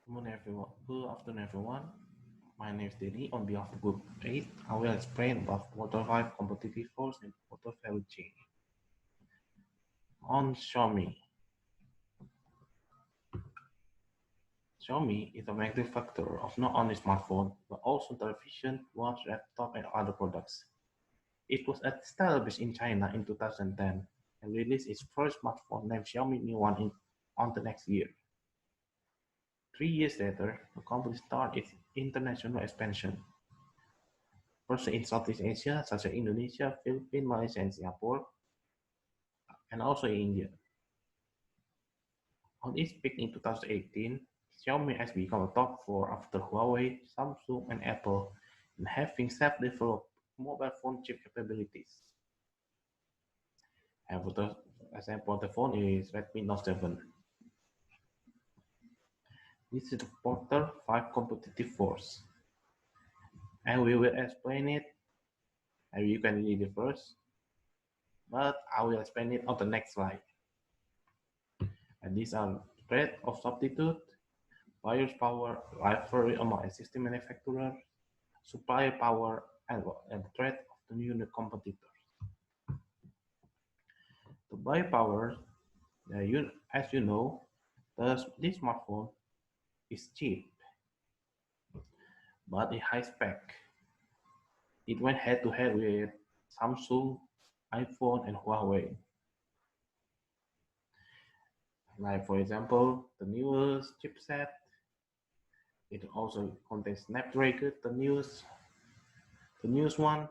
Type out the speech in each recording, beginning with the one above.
Good afternoon, everyone. My name is Denny. On behalf of Group 8, I will explain about Motor 5 competitive force and Motor value chain. On Xiaomi. Xiaomi is a manufacturer of not only smartphone, but also television, watch, laptop, and other products. It was established in China in 2010 and released its first smartphone named Xiaomi Mi 1 on the next year. 3 years later, the company started its international expansion. First in Southeast Asia, such as Indonesia, Philippines, Malaysia, and Singapore, and also in India. On its peak in 2018, Xiaomi has become a top 4 after Huawei, Samsung, and Apple in having self-developed mobile phone chip capabilities. And for the example of the phone is Redmi Note 7. This is the Porter 5 competitive force. And we will explain it, and you can read it first, but I will explain it on the next slide. And these are threat of substitute, buyer's power, rivalry among existing manufacturers, supplier power, and threat of the new competitors. The buyer power, as you know, this smartphone is cheap, but it high spec. It went head to head with Samsung, iPhone, and Huawei. Like for example, the newest chipset. It also contains Snapdragon, the newest one,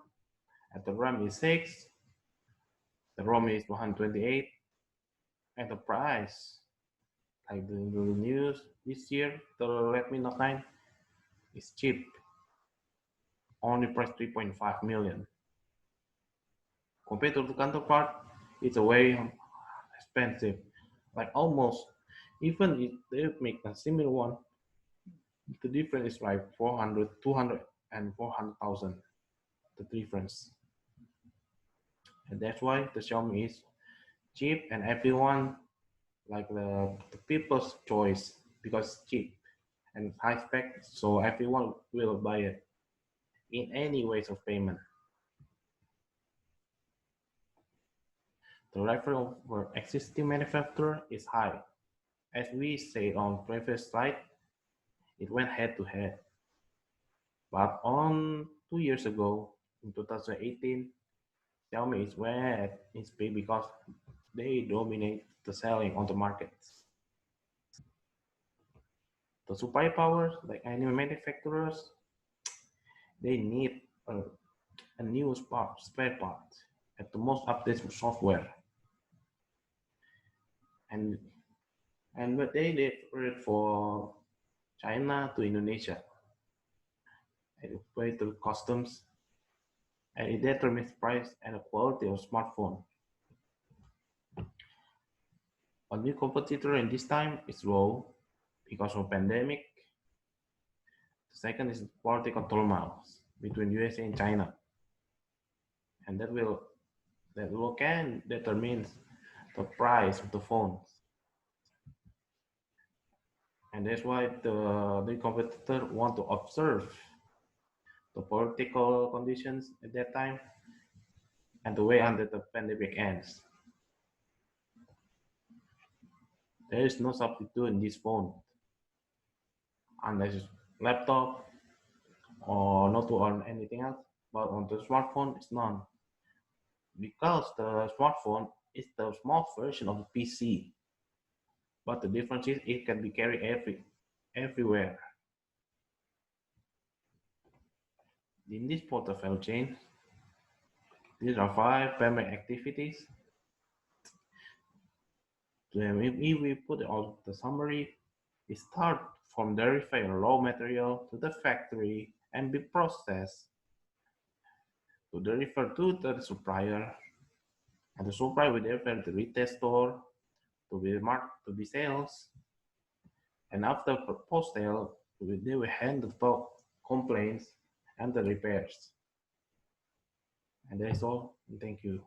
and the RAM is 6, the ROM is 128, and the price, like the news this year, the Redmi Note 9 is cheap, only priced 3.5 million. Compared to the counterpart, it's a way expensive, like almost, even if they make a similar one, the difference is like 400, 200, and 400,000, the difference. And that's why the Xiaomi is cheap and everyone like the people's choice because it's cheap and high spec, so everyone will buy it in any ways of payment. The reference for existing manufacturer is high. As we said on previous slide, it went head to head. But on 2 years ago, in 2018, Xiaomi is where at its peak because they dominate the selling on the market. The supply power, like any manufacturers, they need a new spare part at the most updated software. And what they did for China to Indonesia, and pay through customs, and it determines price and the quality of smartphone. A new competitor in this time is low because of pandemic. The second is quality control models between USA and China, and that can determine the price of the phones. And that's why the competitor want to observe the political conditions at that time and the way under the pandemic ends. There is no substitute in this phone unless it's laptop or not to earn anything else, but on the smartphone it's none because the smartphone is the small version of the PC, but the difference is it can be carried everywhere. In this portfolio chain, these are 5 primary activities. If we put all the summary, we start from verifying raw material to the factory and be processed to deliver to the supplier, and the supplier will deliver to the retail store to be sales, and after post sale they will handle the complaints and the repairs. And that's all. Thank you.